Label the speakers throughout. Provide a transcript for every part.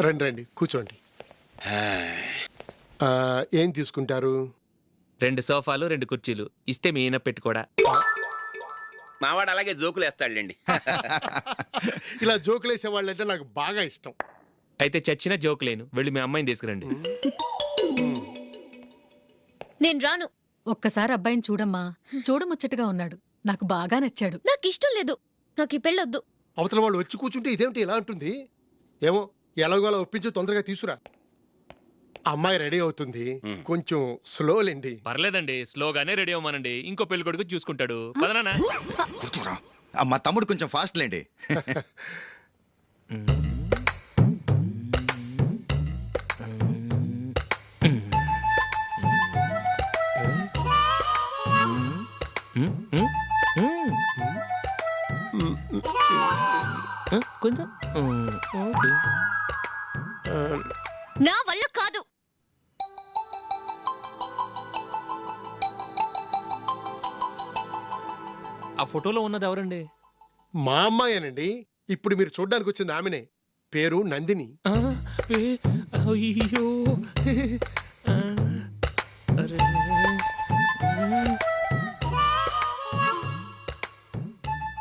Speaker 1: రండి రండి కూర్చోండి. ఏం తీసుకుంటారు?
Speaker 2: 2 సోఫాలు 2 కుర్చీలు ఇస్తే మీ ఈయన పెట్టుకోడా.
Speaker 3: మావాడు అలాగే జోకులు వేస్తాడులేండి.
Speaker 1: ఇలా జోకులు వేసే వాళ్ళంటే నాకు బాగా ఇష్టం.
Speaker 2: అయితే చచ్చిన జోక్ లేను, వెళ్ళి మీ అమ్మాయిని తీసుకురండి.
Speaker 4: నేను రాను.
Speaker 5: ఒక్కసారి అబ్బాయిని చూడమ్మా, చూడముచ్చటగా ఉన్నాడు, నాకు బాగా నచ్చాడు.
Speaker 4: నాకు ఇష్టం లేదు, నాకు ఈ పెళ్ళొద్దు.
Speaker 1: అవతల వాళ్ళు వచ్చి కూర్చుంటే ఇదేమిటి ఇలా ఉంటుంది? ఏమో ఎలాగోలా ఒప్పించి తొందరగా తీసురా. అమ్మాయి రెడీ అవుతుంది, కొంచెం స్లోలేండి.
Speaker 2: పర్లేదండి, స్లోగానే రెడీ అవ్వమానండి, ఇంకో పెళ్లి కొడుకు చూసుకుంటాడు. పదనా
Speaker 6: కూర్చోరా. మా తమ్ముడు కొంచెం ఫాస్ట్ లేండి.
Speaker 2: కొంచెం
Speaker 4: నా వల్ల కాదు.
Speaker 2: ఆ ఫోటోలో ఉన్నది ఎవరండి?
Speaker 1: మా అమ్మాయేనండి. ఇప్పుడు మీరు చూడ్డానికి వచ్చింది ఆమెనే. పేరు నందిని.
Speaker 2: అయ్యో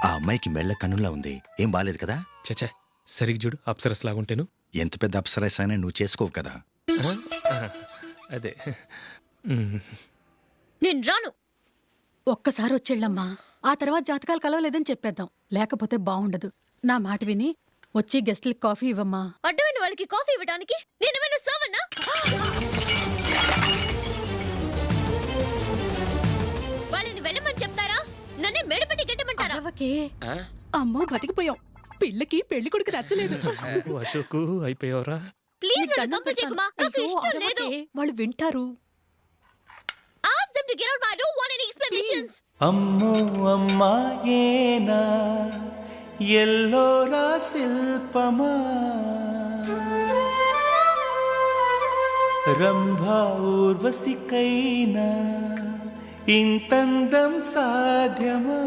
Speaker 6: ఆ అమ్మాయికి మెళ్ళ కన్నులా ఉంది, ఏం బాలేదు కదా?
Speaker 2: చచ్చా, సరిగ్గా చూడు, అప్సరస్ లాగుంటేను.
Speaker 6: ఎంత పెద్ద అప్సరస్ అయినా నువ్వు చేసుకోవు కదా.
Speaker 2: అదే.
Speaker 4: నేను రాను.
Speaker 5: ఒక్కసారి వచ్చేళ్ళమ్మా, ఆ తర్వాత జాతకాలు కలవలేదని చెప్పేద్దాం, లేకపోతే బాగుండదు. నా మాట విని వచ్చి గెస్ట్లకి కాఫీ ఇవ్వమ్మా.
Speaker 4: అడ్డమైన వాళ్ళకి కాఫీ ఇవ్వడానికి నేనేమైనా సోవన్నా? వాళ్ళని వెళ్ళమని చెప్తారా, నన్నే మేడపట్టి గెట్టమంటారా?
Speaker 5: అరవకే. అమ్మో బతికిపోయాం, పిల్లకి పెళ్లి కొడుకు నచ్చలేదు.
Speaker 2: అశోకు అయిపోయావరా.
Speaker 4: ప్లీజ్ నన్ను కంపెల్ చేయకుమా, నాకు
Speaker 5: అయ్యో,
Speaker 4: ఇష్టం లేదు.
Speaker 5: అరవకే, వాళ్ళు వింటారు.
Speaker 4: Ask them to get out, but I don't want any explanations.
Speaker 7: అమ్మో అమ్మాయేనా ఎల్లోరా శిల్పమా రంభా ఊర్వశికైనా ఇంతందం సాధ్యమా?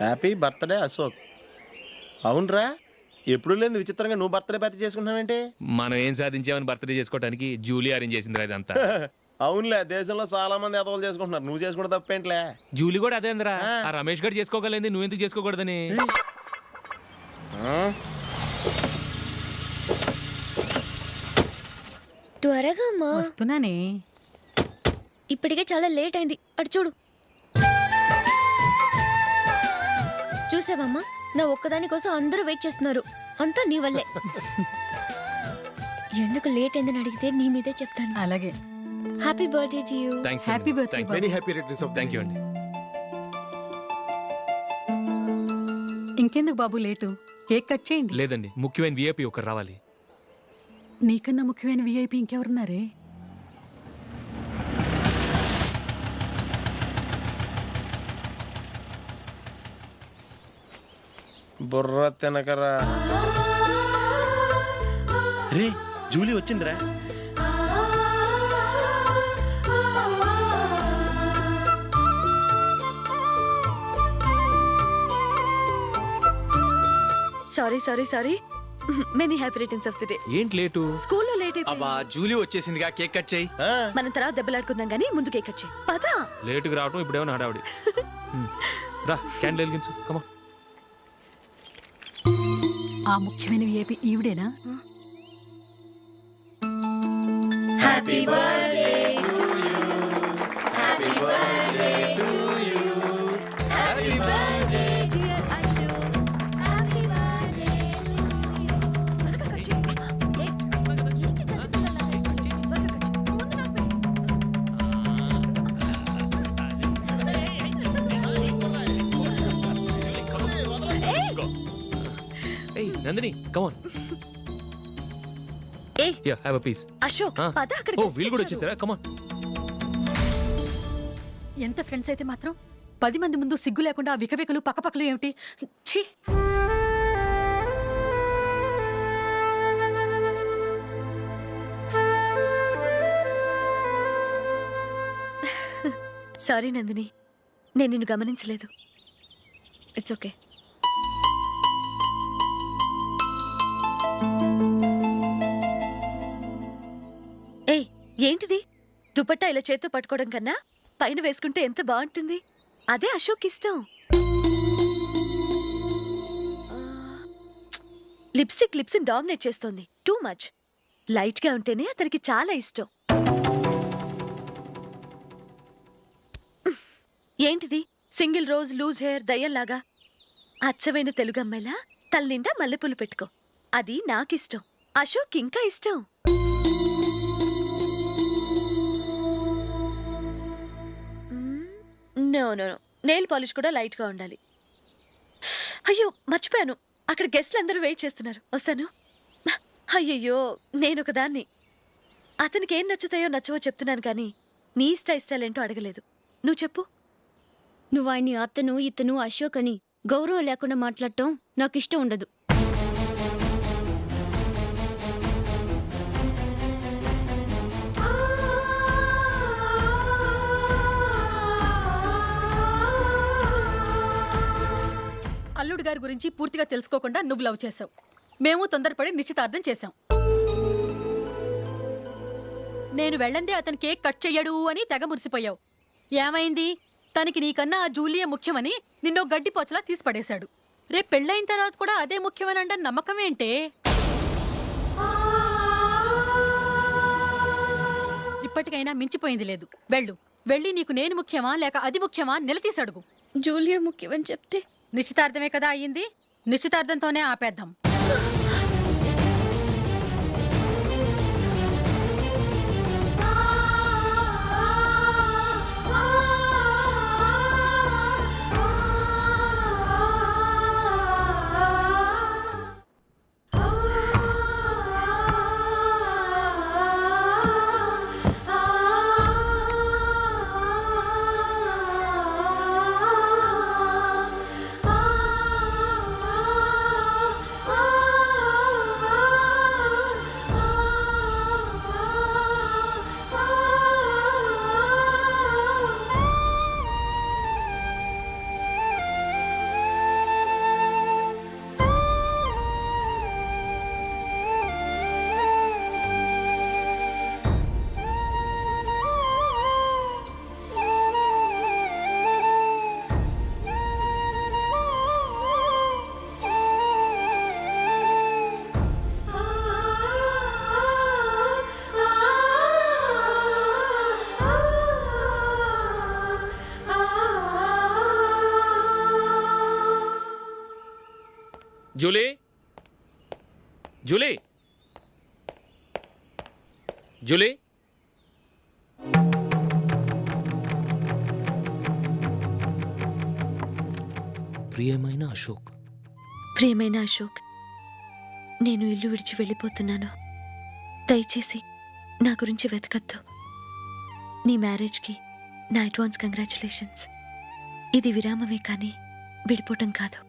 Speaker 3: Happy birthday Ashok. అవునరా, ఎప్పుడు లేదు విచిత్రంగా నువ్వు బర్త్డే పార్టీ చేసుకుంటున్నావేంటి?
Speaker 2: మనం ఏం సాధించామని బర్త్డే చేసుకోవడానికి జూలీ అరేంజ్ చేసింది ఇదంతా.
Speaker 3: అవునులే, దేశంలో చాలా మంది ఎదవలు చేసుకుంటున్నారు, నువ్వు చేసుకుంటే తప్పేంట్లే.
Speaker 2: జూలీ కూడా అదే అందరా. ఆ రమేష్ గారు చేసుకోగలేదు, నువ్వెందుకు చేసుకోకూడదని.
Speaker 4: త్వరగా అమ్మా,
Speaker 5: వస్తున్నానే.
Speaker 4: ఇప్పటికే చాలా లేట్ అయింది. అటు చూడు. చూసావమ్మా, నా ఒక్కదాని కోసం అందరూ వెయిట్ చేస్తున్నారు. అంతా నీ వల్లే. ఎందుకు లేట్ అయిందని అడిగితే నీ మీదే చెప్తాను.
Speaker 5: అలాగే.
Speaker 4: Happy birthday to you.
Speaker 2: Thanks.
Speaker 5: Happy birthday.
Speaker 1: Very happy returns of.
Speaker 2: Thank you అండి.
Speaker 5: ఇంకెందుకు బాబు లేటు, కేక్ కట్ చేయండి.
Speaker 2: లేదండి, ముఖ్యమైన విఐపి ఒకరు రావాలి.
Speaker 5: నీకన్నా ముఖ్యమైన విఐపి ఇంకెవరున్నారే?
Speaker 3: బుర్ర తినకరా. రే, జూలీ వచ్చిందిరా.
Speaker 8: Sorry many happy returns of the day.
Speaker 2: ఏంటి లేటు?
Speaker 8: స్కూల్లో లేట్ అయిపోయింది.
Speaker 9: అబ్బా, జూలీ వచ్చేసిందిగా, కేక్ కట్ చేయి.
Speaker 8: మనం తర్వాత దెబ్బలాడుకుందాం గానీ ముందు కేక్ కట్ చేయి. పదా.
Speaker 2: లేటుగా రావటం ఇప్పుడేమో హడావిడి. రా, క్యాండిల్ వెలిగించు. కమా.
Speaker 5: ఆ ముఖ్యమైన విఐపి ఈవిడేనా?
Speaker 4: Happy birthday to you. Happy birthday to you. Happy birthday dear Ashok. Happy birthday to you.
Speaker 2: Nandini, come on. Yeah, have a piece.
Speaker 8: Ashok, పద అక్కడికి.
Speaker 2: ఓ, వీళ్ళు కూడా వచ్చేసారా? Come on.
Speaker 5: ఎంత ఫ్రెండ్స్ అయితే మాత్రం 10 మంది ముందు సిగ్గు లేకుండా ఆ వికవికలు పక్కపక్కలు ఏమిటి? ఛీ.
Speaker 8: సారీ నందిని, నేను నిన్ను గమనించలేదు.
Speaker 4: It's okay.
Speaker 8: ఏయ్, ఏంటిది? దుపట్టా ఇలా చేత్తో పట్టుకోవడం కన్నా పైన వేసుకుంటే ఎంత బాగుంటుంది. అదే అశోక్ ఇష్టం. లిప్స్టిక్ లిప్స్ని డామినేట్ చేస్తోంది. Too much. లైట్గా ఉంటేనే అతనికి చాలా ఇష్టం. ఏంటిది? సింగిల్ రోజ్ లూజ్ హెయిర్ దయ్యంలాగా. అచ్చమైన తెలుగు అమ్మాయిలా తల్లిండా మల్లెపూలు పెట్టుకో. అది నాకిష్టం. అశోక్ ఇంకా ఇష్టం. No no no, nail polish కూడా లైట్గా ఉండాలి. అయ్యో మర్చిపోయాను, అక్కడ గెస్ట్లు అందరూ వెయిట్ చేస్తున్నారు. వస్తాను. అయ్యయ్యో, నేనొక దాన్ని. అతనికి ఏం నచ్చుతాయో నచ్చవో చెప్తున్నాను కానీ నీ ఇష్టాలేంటో అడగలేదు. నువ్వు చెప్పు.
Speaker 4: నువ్వు ఆయన్ని అతను ఇతను అశోక్ అని గౌరవం లేకుండా మాట్లాడటం నాకు ఇష్టం ఉండదు.
Speaker 5: అల్లుడు గారి గురించి పూర్తిగా తెలుసుకోకుండా నువ్వు లవ్ చేసావు. మేము తొందరపడి నిశ్చితార్థం చేశాం. నేను వెళ్ళందే అతను కేక్ కట్ చెయ్యడు అని తెగ మురిసిపోయావు. ఏమైంది? తనకి నీకన్నా ఆ జూలియే ముఖ్యమని నిన్నో గడ్డిపోచలా తీసి పడేశాడు. రేపు పెళ్ళైన తర్వాత కూడా అదే ముఖ్యమని అంటే నమ్మకం ఏంటే? ఇప్పటికైనా మించిపోయింది లేదు. వెళ్ళి నీకు నేను ముఖ్యమా లేక అది ముఖ్యమా నిలదీసడుగు.
Speaker 4: జూలియా ముఖ్యమని చెప్తే
Speaker 5: నిశ్చితార్థమే కదా అయ్యింది. నిశ్చితార్థంతోనే ఆపేద్దాం.
Speaker 2: Julie, Julie, Julie. ప్రియమైన అశోక్.
Speaker 8: ప్రియమైన అశోక్, నేను ఇల్లు విడిచి వెళ్ళిపోతున్నాను. దయచేసి నా గురించి వెతకద్దు. నీ మ్యారేజ్కి నా అడ్వాన్స్ కంగ్రాచులేషన్స్. ఇది విరామమే కానీ విడిపోవటం కాదు.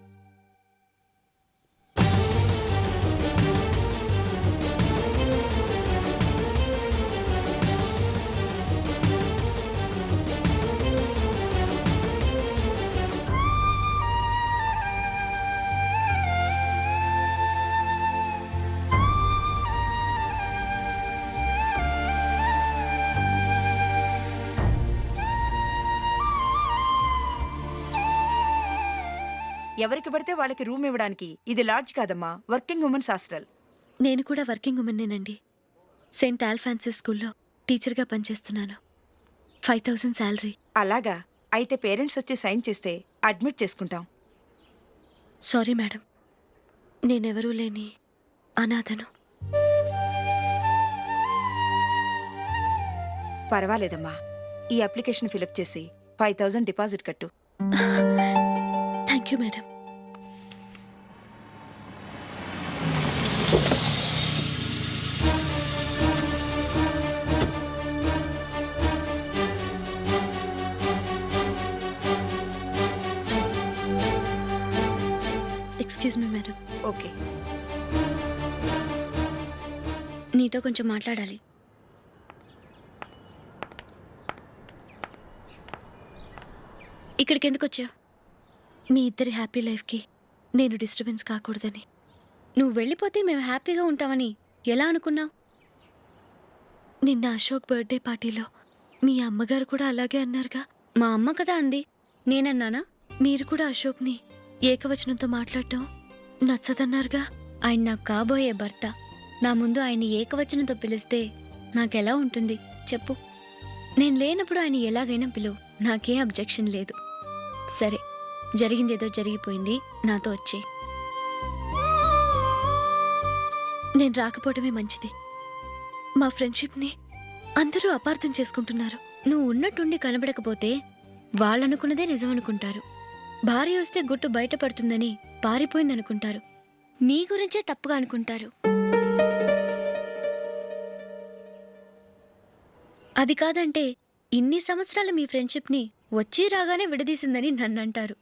Speaker 10: ఎవరికి పడితే వాళ్ళకి రూమ్ ఇవ్వడానికి ఇది లాడ్జ్ కాదమ్మా, వర్కింగ్ ఉమెన్స్ హాస్టల్.
Speaker 8: నేను కూడా వర్కింగ్ ఉమెన్నేనండి. సెయింట్ ఆల్ఫాన్సిస్ స్కూల్లో టీచర్గా పనిచేస్తున్నాను. 5000 శాలరీ.
Speaker 10: అలాగా? అయితే పేరెంట్స్ వచ్చి సైన్ చేస్తే అడ్మిట్ చేసుకుంటాం.
Speaker 8: సారీ మేడం, నేనెవరూ లేని అనాథను.
Speaker 10: పర్వాలేదమ్మా, ఈ అప్లికేషన్ ఫిలప్ చేసి 5000 డిపాజిట్ కట్టు.
Speaker 8: Thank you madam. Excuse me madam.
Speaker 10: Okay.
Speaker 4: నీతో కొంచెం మాట్లాడాలి. ఇక్కడికి ఎందుకు వచ్చావు?
Speaker 8: మీ ఇద్దరి హ్యాపీ లైఫ్కి నేను డిస్టర్బెన్స్ కాకూడదని.
Speaker 4: నువ్వు వెళ్ళిపోతే మేము హ్యాపీగా ఉంటామని ఎలా అనుకున్నావు?
Speaker 8: నిన్న అశోక్ బర్త్డే పార్టీలో మీ అమ్మగారు కూడా అలాగే అన్నారుగా.
Speaker 4: మా అమ్మ కదా అంది, నేనన్నానా?
Speaker 8: మీరు కూడా అశోక్ని ఏకవచనంతో మాట్లాడటం నచ్చదన్నారుగా.
Speaker 4: ఆయన నాకు కాబోయే భర్త. నా ముందు ఆయన్ని ఏకవచనంతో పిలిస్తే నాకెలా ఉంటుంది చెప్పు? నేను లేనప్పుడు ఆయన ఎలాగైనా పిలువు, నాకేం అబ్జెక్షన్ లేదు. సరే, జరిగిందేదో జరిగిపోయింది, నాతో వచ్చే.
Speaker 8: నేను రాకపోవడమే మంచిది. మా ఫ్రెండ్షిప్ని అందరూ అపార్థం చేసుకుంటున్నారు.
Speaker 4: నువ్వు ఉన్నట్టుండి కనబడకపోతే వాళ్ళనుకున్నదే నిజమనుకుంటారు. భార్య వస్తే గుట్టు బయటపడుతుందని పారిపోయిందనుకుంటారు. నీ గురించే తప్పుగా అనుకుంటారు. అది కాదంటే ఇన్ని సంవత్సరాలు మీ ఫ్రెండ్షిప్ని వచ్చి రాగానే విడదీసిందని నన్నంటారు.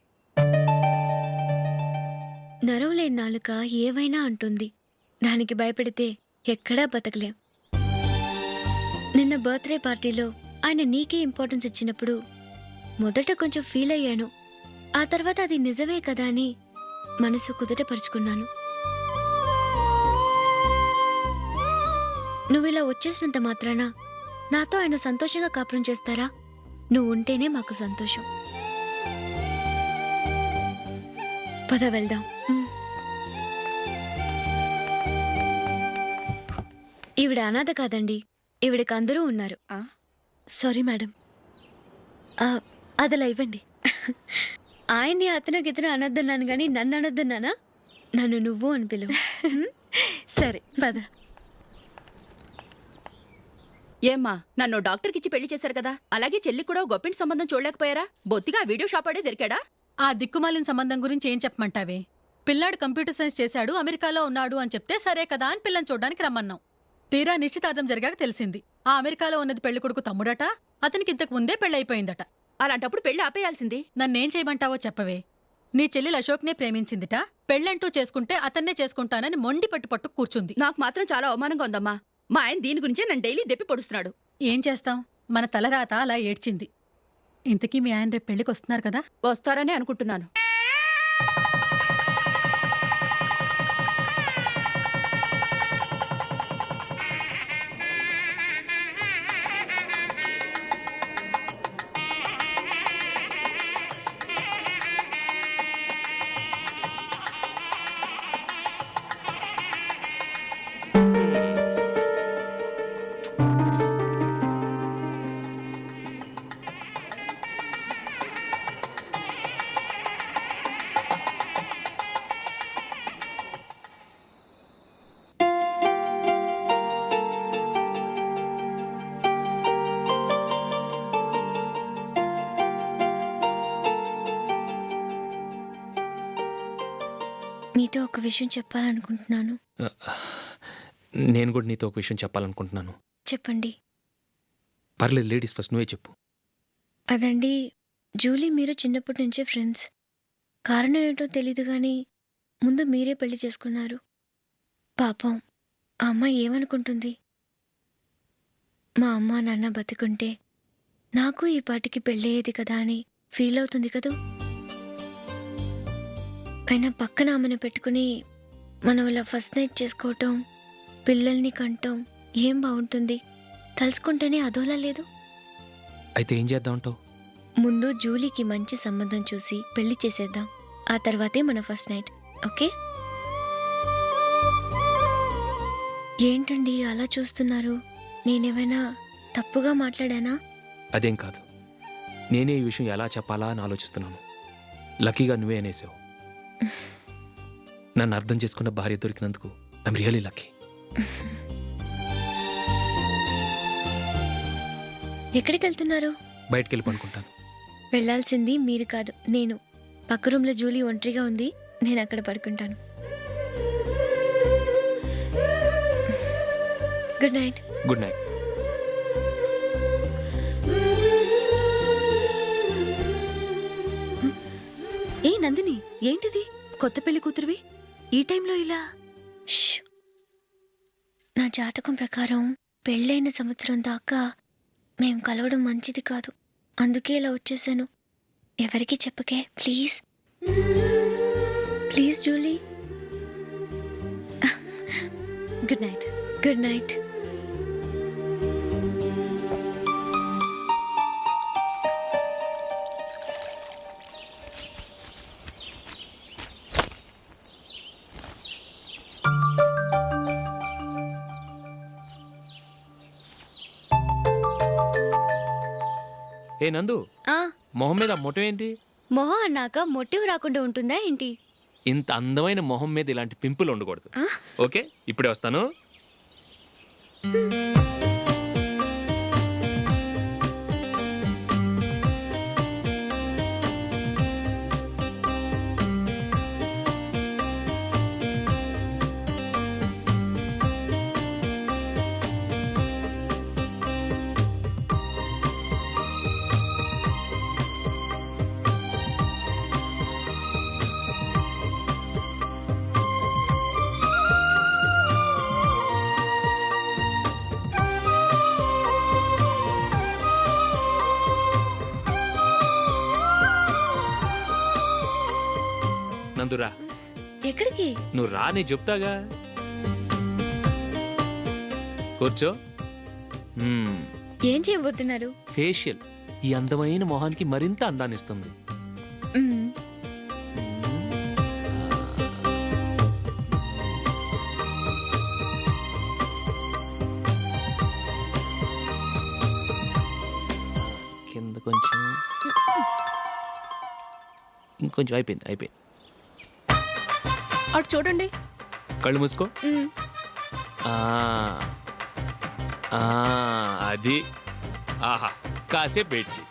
Speaker 4: నరవలేని నాలుక ఏవైనా అంటుంది. దానికి భయపడితే ఎక్కడా బతకలేం. నిన్న బర్త్డే పార్టీలో ఆయన నీకే ఇంపార్టెన్స్ ఇచ్చినప్పుడు మొదట కొంచెం ఫీల్ అయ్యాను. ఆ తర్వాత అది నిజమే కదా అని మనసు కుదుటపరుచుకున్నాను. నువ్విలా వచ్చేసినంత మాత్రాన నాతో ఆయన సంతోషంగా కాపురం చేస్తారా? నువ్వు ఉంటేనే మాకు సంతోషం. పద వెళ్దాం. ఈవిడ అనాథ కాదండి, ఈవిడకి అందరూ ఉన్నారు.
Speaker 8: సారీ మేడం, అదలా ఇవ్వండి.
Speaker 4: ఆయన్ని అతను గితను అనొద్దన్నాను గాని నన్ను అనొద్దన్నానా? నన్ను నువ్వు అని పిలువు.
Speaker 8: సరే పద.
Speaker 11: ఏమ్మా, నన్ను డాక్టర్కిచ్చి పెళ్లి చేశారు కదా, అలాగే చెల్లి కూడా గొప్పింటి సంబంధం చూడలేకపోయారా? బొత్తిగా వీడియో షాప్ ఆడే దొరికాడా?
Speaker 5: ఆ దిక్కుమాలిన సంబంధం గురించి ఏం చెప్పమంటావే? పిల్లాడు కంప్యూటర్ సైన్స్ చేశాడు, అమెరికాలో ఉన్నాడు అని చెప్తే సరే కదా అని పిల్లని చూడడానికి రమ్మన్నాం. తీరా నిశ్చితార్థం జరిగాక తెలిసింది ఆ అమెరికాలో ఉన్నది పెళ్లి కొడుకు తమ్ముడట, అతనికి ఇంతకు ముందే పెళ్ళైపోయిందట.
Speaker 11: అలాంటప్పుడు పెళ్లి ఆపేయాల్సింది.
Speaker 5: నన్నేం చేయమంటావో చెప్పవే? నీ చెల్లెలు అశోక్నే ప్రేమించిందిట, పెళ్ళంటూ చేసుకుంటే అతన్నే చేసుకుంటానని మొండి పట్టు కూర్చుంది.
Speaker 11: నాకు మాత్రం చాలా అవమానంగా ఉందమ్మా. మా ఆయన దీని గురించే నన్ను డైలీ దెప్పి పొడుస్తున్నాడు.
Speaker 5: ఏం చేస్తాం, మన తలరాత అలా ఏడ్చింది. ఇంతకీ మీ ఆయన రేపు పెళ్లికి వస్తున్నారు కదా?
Speaker 11: వస్తారనే అనుకుంటున్నాను.
Speaker 4: మీతో ఒక విషయం చెప్పాలనుకుంటున్నాను.
Speaker 2: నేను కూడా నీతో ఒక విషయం చెప్పాలనుకుంటున్నాను.
Speaker 4: చెప్పండి.
Speaker 2: పర్లేదు, లేడీస్ ఫస్ట్, నువ్వే చెప్పు.
Speaker 4: అదండి, జూలీ మీరు చిన్నప్పటి నుంచే ఫ్రెండ్స్. కారణం ఏంటో తెలీదు కానీ ముందు మీరే పెళ్లి చేసుకున్నారు. పాపం ఆ అమ్మాయి ఏమనుకుంటుంది? మా అమ్మ నాన్న బతికుంటే నాకు ఈ పాటికి పెళ్ళయ్యేది కదా అని ఫీల్ అవుతుంది కదూ. అయినా పక్కన ఆమెను పెట్టుకుని మనం ఇలా ఫస్ట్ నైట్ చేసుకోవటం, పిల్లల్ని కంటం ఏం బాగుంటుంది? తలుచుకుంటేనే అదోలా లేదు.
Speaker 2: అయితే ఏం చేద్దామంటావు?
Speaker 4: ముందు జూలీకి మంచి సంబంధం చూసి పెళ్లి చేసేద్దాం. ఆ తర్వాతే మన ఫస్ట్ నైట్. ఓకే? ఏంటండి అలా చూస్తున్నారు? నేనేమైనా తప్పుగా మాట్లాడానా?
Speaker 2: అదేం కాదు, నేనే ఈ విషయం ఎలా చెప్పాలా అని ఆలోచిస్తున్నాను. లక్కీగా నువ్వే అనేసావు. నన్ను అర్థం చేసుకున్న భార్య దొరికినందుకు ఐఎమ్ రియలీ లక్కీ.
Speaker 4: ఎక్కడికి వెళ్తున్నారు?
Speaker 2: బయటికి వెళ్ళి పనుకుంటాను.
Speaker 4: వెళ్ళాల్సింది మీరు కాదు, నేను. పక్క రూమ్లో జూలీ ఒంటరిగా ఉంది, నేను అక్కడ పడుకుంటాను. Good night.
Speaker 2: Good night.
Speaker 8: ఏ నందిని, ఏంటిది? కొత్త పెళ్లి కూతురువి ఈ టైంలో ఇలా?
Speaker 4: ష్! నా జాతకం ప్రకారం పెళ్ళైన సంవత్సరం దాకా మేం కలవడం మంచిది కాదు, అందుకే ఇలా వచ్చేసాను. ఎవరికి చెప్పకే please please Julie.
Speaker 8: Good night.
Speaker 4: Good night.
Speaker 2: ఏ నందు, మొహం మీద ఆ మొటం ఏంటి?
Speaker 4: మొహం అన్నాక మొటివ్ రాకుండా ఉంటుందా ఏంటి?
Speaker 2: ఇంత అందమైన మొహం మీద ఇలాంటి పింపుల్ ఉండకూడదు. ఓకే, ఇప్పుడే వస్తాను. నందురా,
Speaker 4: ఎక్కడికి?
Speaker 2: నువ్వు రా, నేను చెప్తాగా. కూర్చో.
Speaker 4: ఏం చేయబోతున్నారు?
Speaker 2: ఫేషియల్ ఈ అందమైన మొహానికి మరింత అందాన్ని ఇస్తుంది.
Speaker 4: మ్మ్.
Speaker 2: కింద కొంచెం, ఇంకొంచెం. అయిపోయింది.
Speaker 11: అటు చూడండి.
Speaker 2: కళ్ళు మూసుకో.
Speaker 4: మ్మ్.
Speaker 2: ఆ, ఆ, అది. ఆహా, కాసేపు వెయిట్ చెయ్యి.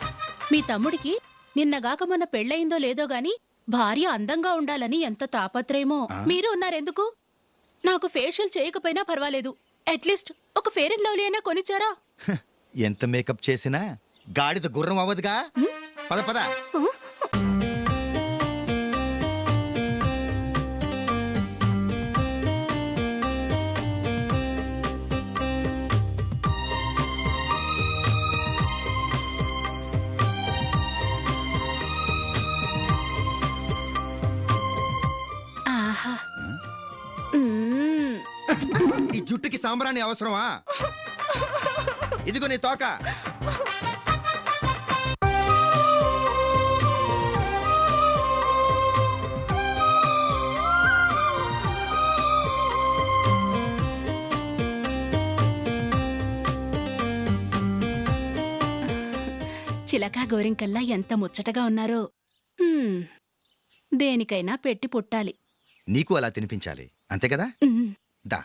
Speaker 11: మీ తమ్ముడికి నిన్నగాక మొన్న పెళ్ళయిందో లేదో గాని భార్య అందంగా ఉండాలని ఎంత తాపత్రయమో. మీరు ఉన్నారెందుకు? నాకు ఫేషియల్ చేయకపోయినా పర్వాలేదు, అట్లీస్ట్ ఒక ఫేర్ అండ్ లవ్లీ అయినా కొనిచ్చారా?
Speaker 6: ఎంత మేకప్ చేసినా గాడిద గుర్రం అవ్వదుగా. పద పద.
Speaker 11: ఆహా. మ్మ్.
Speaker 6: ఈ జుట్టుకి సాంబ్రాణి అవసరమా? ఇదిగో నీ తోక.
Speaker 11: చిలకా గోరింకల్లా ఎంత ముచ్చటగా ఉన్నారో. దేనికైనా పెట్టి పుట్టాలి.
Speaker 6: నీకు అలా తినిపించాలి, అంతే కదా?
Speaker 11: మ్మ్.
Speaker 6: దా.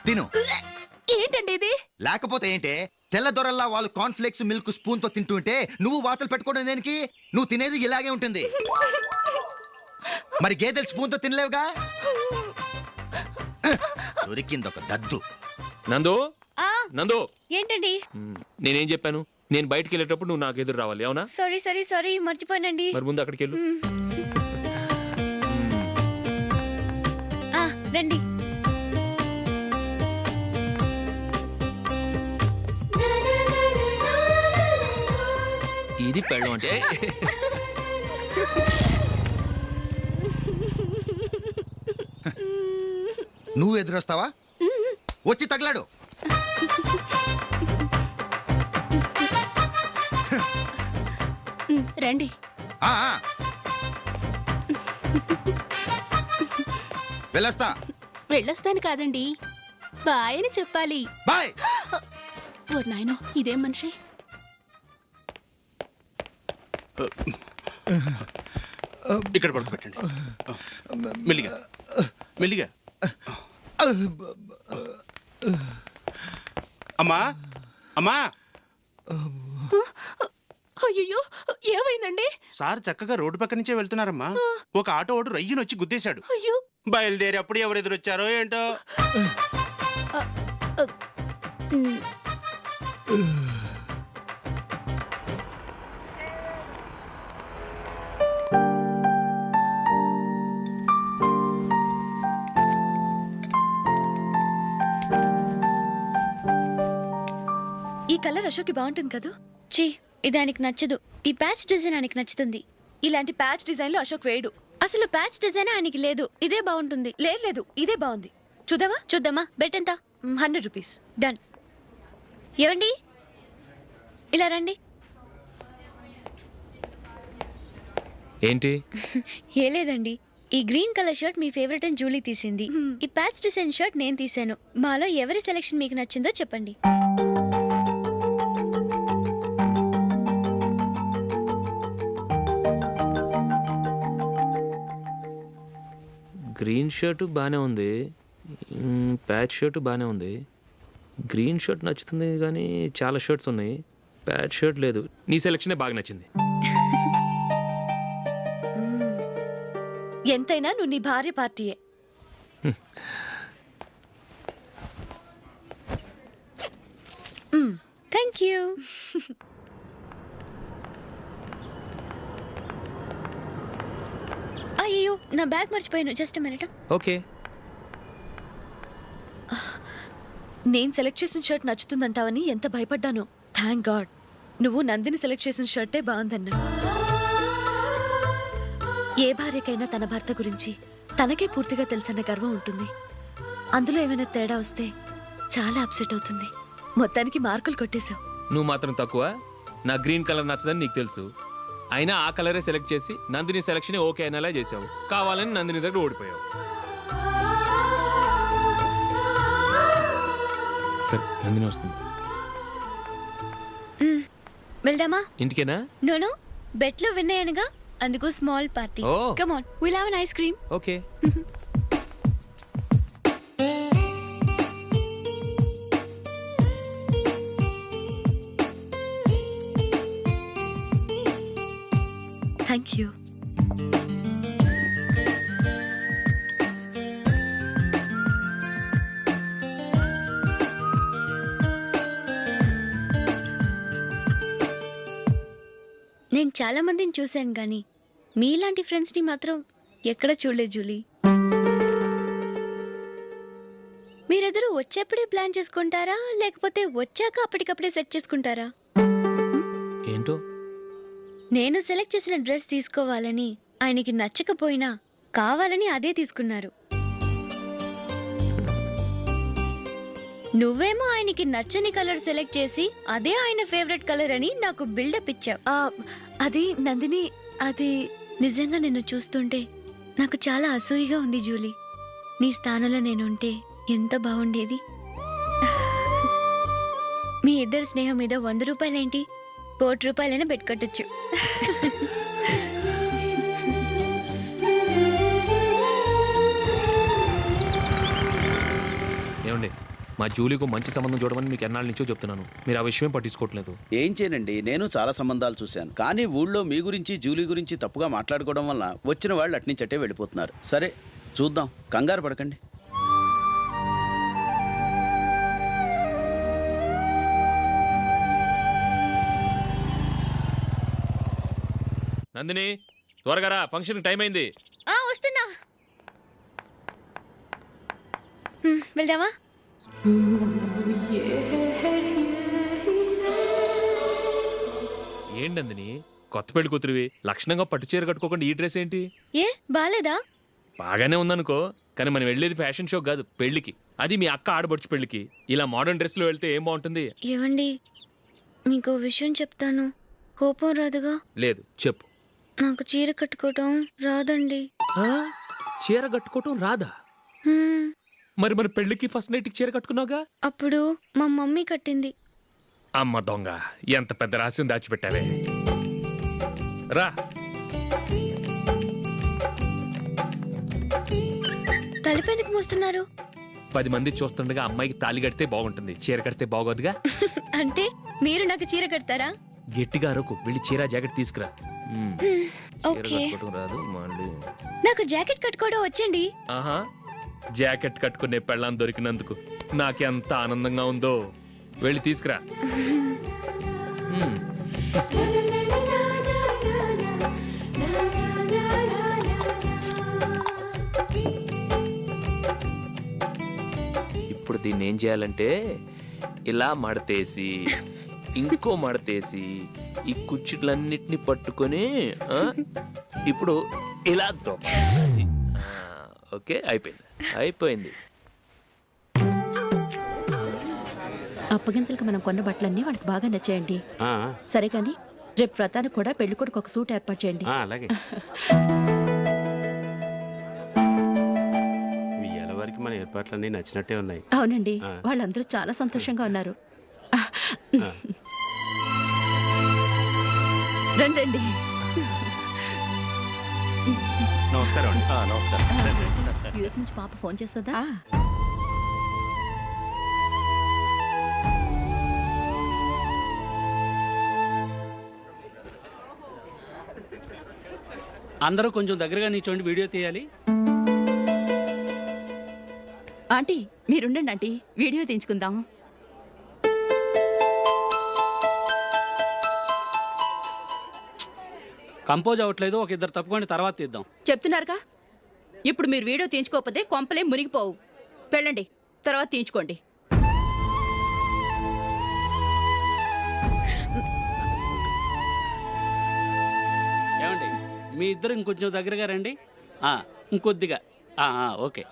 Speaker 6: తిను.
Speaker 11: ఏంటండి ఇది?
Speaker 6: లేకపోతే ఏంటే, తెల్ల దొరల్లా వాళ్ళు కార్న్ఫ్లేక్స్ మిల్క్ స్పూన్ తో తింటుంటే నువ్వు వాతలు పెట్టుకోవడం దేనికి? నువ్వు తినేది ఇలాగే ఉంటుంది. మరి గేదెలు స్పూన్ తో తినలేవుగా. దొరికింది ఒక దద్దు.
Speaker 2: నందు, నందు,
Speaker 4: ఏంటండి?
Speaker 2: నేనేం చెప్పాను? నేను బయటికి వెళ్ళేటప్పుడు నువ్వు నాకు ఎదురు రావాలి, అవునా?
Speaker 4: సారీ మర్చిపోయానండి.
Speaker 2: మరి ముందు అక్కడికి వెళ్ళు.
Speaker 4: రండి.
Speaker 2: ఇది పెళ్ళం అంటే.
Speaker 6: నువ్వు ఎదురొస్తావా? వచ్చి తగలాడు.
Speaker 11: రండి.
Speaker 6: ఆ, ఆ. వెళ్ళొస్తా.
Speaker 11: వెళ్ళొస్తాను కాదండి, బాయ్ అని చెప్పాలి.
Speaker 6: బాయ్.
Speaker 11: ఓ నాయనో, ఇదేం మనిషి?
Speaker 3: ఇక్కడ పడుకోబెట్టండి. మెల్లిగా మెల్లిగా. అమ్మా, అమ్మా.
Speaker 11: అయ్యో, ఏమైందండి?
Speaker 3: సార్ చక్కగా రోడ్డు పక్క నుంచే వెళ్తున్నారమ్మా. ఒక ఆటో ఓడు రయ్యనొచ్చి గుద్దేశాడు.
Speaker 11: అయ్యో.
Speaker 3: బయలుదేరి అప్పుడు ఎవరు ఎదురొచ్చారో ఏంటో.
Speaker 8: కలర్ అశోక్కి బాగుంటుంది కదా.
Speaker 4: చీ ఇది ఆయనకి నచ్చదు. ఈ ప్యాచ్ డిజైన్ ఆయనకి నచ్చుతుంది.
Speaker 8: ఇలాంటి ప్యాచ్ డిజైన్లో అశోక్ వేయడు.
Speaker 4: అసలు ప్యాచ్ డిజైన్ ఆయనకి లేదు. ఇదే బాగుంటుంది.
Speaker 8: లేదు ఇదే బాగుంది. చూద్దామా?
Speaker 4: చూద్దామా? బెట్ ఎంత?
Speaker 8: 100 రూపీస్.
Speaker 4: డన్. ఏవండి ఇలా రండి.
Speaker 2: ఏంటి?
Speaker 4: ఏ లేదండి, ఈ గ్రీన్ కలర్ షర్ట్ మీ ఫేవరెట్ అని జూలీ తీసింది. ఈ ప్యాచ్ డిజైన్ షర్ట్ నేను తీసాను. మాలో ఎవరి సెలెక్షన్ మీకు నచ్చిందో చెప్పండి.
Speaker 2: గ్రీన్ షర్ట్ బాగానే ఉంది, ప్యాచ్ షర్ట్ బాగానే ఉంది. గ్రీన్ షర్ట్ నచ్చుతుంది కానీ చాలా షర్ట్స్ ఉన్నాయి, ప్యాచ్ షర్ట్ లేదు. నీ సెలెక్షనే బాగా నచ్చింది.
Speaker 8: ఎంతైనా నువ్వు నీ భార్య పార్టీయే.
Speaker 4: Thank you. అయ్యో నా బ్యాగ్ మర్చిపోయాను. Just minute.
Speaker 2: ఓకే.
Speaker 8: నేను సెలెక్ట్ చేసిన షర్ట్ నచ్చుతుందంటావని ఎంత భయపడ్డానో. థ్యాంక్ గాడ్ నువ్వు నందిని సెలెక్ట్ చేసిన షర్టే బాగుందన్నా. ఏ భార్యకైనా తన భర్త గురించి తనకే పూర్తిగా తెలుసన్న గర్వం ఉంటుంది. అందులో ఏమైనా తేడా వస్తే చాలా అప్సెట్ అవుతుంది. మొత్తానికి మార్కులు కొట్టేశావు.
Speaker 2: నువ్వు మాత్రం తక్కువ. నా గ్రీన్ కలర్ నచ్చదని నీకు తెలుసు, అయినా ఆ కలరే సెలెక్ట్ చేసి నందిని సెలెక్షన్ ఓకే అనేలా చేసావు. కావాలని నందిని దగ్గర ఓడిపోయావు. సరే నందిని వస్తుంది.
Speaker 4: వెళ్దామా?
Speaker 2: ఇంటికేనా?
Speaker 4: నోను బెట్లో విన్నాయనగా, అందుకు small party.
Speaker 2: Oh.
Speaker 4: Come on, will have an ice cream.
Speaker 2: Okay.
Speaker 8: Thank you.
Speaker 4: నేను చాలా మందిని చూశాను కానీ మీలాంటి ఫ్రెండ్స్ని మాత్రం ఎక్కడ చూడలేదు జూలీ. మీరెదరూ వచ్చేప్పుడే ప్లాన్ చేసుకుంటారా లేకపోతే వచ్చాక అప్పటికప్పుడే సెట్ చేసుకుంటారా?
Speaker 2: ఏంటో
Speaker 4: నేను సెలెక్ట్ చేసిన డ్రెస్ తీసుకోవాలని ఆయనకి నచ్చకపోయినా కావాలని అదే తీసుకున్నారు. నువ్వేమో ఆయనకి నచ్చని కలర్ సెలెక్ట్ చేసి అదే ఆయన ఫేవరెట్ కలర్ అని నాకు బిల్డప్ ఇచ్చావు.
Speaker 8: అది నందిని, అది
Speaker 4: నిజంగా నిన్ను చూస్తుంటే నాకు చాలా అసూయగా ఉంది జూలీ. నీ స్థానంలో నేనుంటే ఎంత బాగుండేది. మీ ఇద్దరు స్నేహం మీద 100 రూపాయలేంటి, 1 కోటి రూపాయలైనా పెట్టుకట్టచ్చు.
Speaker 2: ఏమండి, మా జూలీకు మంచి సంబంధం చూడమని మీకు ఎన్నాళ్ళ నుంచో చెప్తున్నాను, మీరు ఆ విషయం పట్టించుకోవట్లేదు.
Speaker 3: ఏం చేయనండి, నేను చాలా సంబంధాలు చూశాను. కానీ ఊళ్ళో మీ గురించి జూలీ గురించి తప్పుగా మాట్లాడుకోవడం వల్ల వచ్చిన వాళ్ళు అట్నుంచటే వెళ్ళిపోతున్నారు. సరే చూద్దాం, కంగారు పడకండి.
Speaker 2: నందిని త్వరగా రా, ఫంక్షన్ టైం అయింది.
Speaker 4: వస్తున్నా. వెళ్దామా?
Speaker 2: ఏంటి నందిని, కొత్త పెళ్లి కూతురివి, లక్షణంగా పట్టు చీర కట్టుకోకుండా ఈ డ్రెస్ ఏంటి?
Speaker 4: ఏ బాలేదా?
Speaker 2: బాగానే ఉందనుకో, కానీ మనం వెళ్ళేది ఫ్యాషన్ షో కాదు, పెళ్లికి. అది మీ అక్క ఆడబడుచు పెళ్లికి. ఇలా మోడర్న్ డ్రెస్ లో వెళ్తే ఏం బాగుంటుంది?
Speaker 4: ఏవండి, మీకు విషయం చెప్తాను, కోపం రాదుగా?
Speaker 2: లేదు, చెప్పు.
Speaker 4: నాకు చీర కట్టుకోవటం రాదండి.
Speaker 2: చీర కట్టుకోవటం రాదా? మరి మన పెళ్లికి ఫస్ట్ నైట్ చీర కట్టుకున్నావుగా?
Speaker 4: అప్పుడు మా మమ్మీ కట్టింది.
Speaker 2: అమ్మ దొంగ, ఎంత పెద్ద రహస్యం దాచిపెట్టావే. రా.
Speaker 4: తలుపెందుకు మోస్తున్నారు?
Speaker 2: 10 మంది చూస్తుండగా అమ్మాయికి తాళి కడితే బాగుంటుంది, చీర కడితే బాగోదుగా.
Speaker 4: అంటే మీరు నాకు చీర కడతారా?
Speaker 2: గట్టిగా అరకు, వెళ్ళి చీర జాకెట్ తీసుకురా. చీర
Speaker 4: ఓకే.
Speaker 2: కట్టుకోవటం రాదు మళ్ళీ.
Speaker 4: నాకు జాకెట్ కట్టుకోవడం వచ్చండి.
Speaker 2: ఆహా, జాకెట్ కట్టుకునే పెళ్ళాం దొరికినందుకు నాకెంత ఆనందంగా ఉందో. వెళ్ళి తీసుకురా. ఇప్పుడు దీన్ని ఏం చేయాలంటే ఇలా మడతేసి ఇంకో మడతేసి ఈ కుర్చీలన్నిటిని పట్టుకొని ఆ, ఇప్పుడు ఇలా దొక్కాలి. ఓకే అయిపోయింది అయిపోయింది.
Speaker 11: అప్పగింతలకు మనం కొన్న బట్టలన్నీ వాళ్ళకి బాగా నచ్చాయండి. సరే కానీ రేపు వ్రతానికి కూడా పెళ్లి కొడుకు ఒక సూట్ ఏర్పాటు చేయండి.
Speaker 12: అలాగే ఇవాళ వరకు మన ఏర్పాట్లన్నీ నచ్చినట్టే ఉన్నాయి.
Speaker 11: అవునండి, వాళ్ళందరూ చాలా సంతోషంగా ఉన్నారు. రండి రండి.
Speaker 12: నమస్కారం అండి. నమస్కారం.
Speaker 11: యూఎస్ నుంచి పాప ఫోన్ చేస్తుందా?
Speaker 9: అందరూ కొంచెం దగ్గరగా నిల్చోండి, వీడియో తీయాలి.
Speaker 11: ఆంటీ మీరుండండి ఆంటీ, వీడియో తీయించుకుందాం.
Speaker 9: కంపోజ్ అవ్వట్లేదు, ఒక ఇద్దరు తప్పుకొని తర్వాత తీద్దాం.
Speaker 11: చెప్తున్నారుగా, ఇప్పుడు మీరు వీడియో తీయించుకోకపోతే కొంపలే మునిగిపోవు. వెళ్ళండి, తర్వాత తీయించుకోండి.
Speaker 9: ఏమండి మీ ఇద్దరు ఇంకొంచెం దగ్గరగా రండి. ఇంకొద్దిగా ఓకే.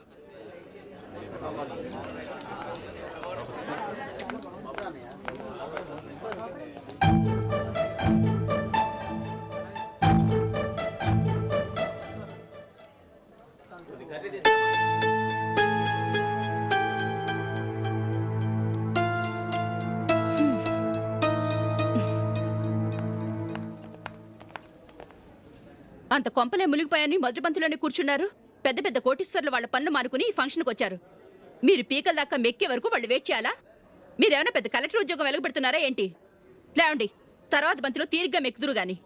Speaker 11: అంత కొంపలే మునిగిపోయాని మొదటి బంతులోనే కూర్చున్నారు. పెద్ద పెద్ద కోటీశ్వర్లు వాళ్ళ పన్ను మానుకుని ఈ ఫంక్షన్కి వచ్చారు. మీరు పీకల దాకా మెక్కే వరకు వాళ్ళు వెయిట్ చేయాలా? మీరేమైనా పెద్ద కలెక్టర్ ఉద్యోగం వెలగబెడుతున్నారా ఏంటి? లేవండి, తర్వాత బంతిలో తీరిగ్గా మెక్కుదురు గాని.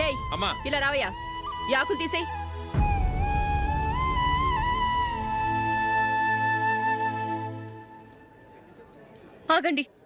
Speaker 11: ఏయ్ ఇలా రావయ్యా, యాకులు తీసేయ్.
Speaker 4: ఆగండి,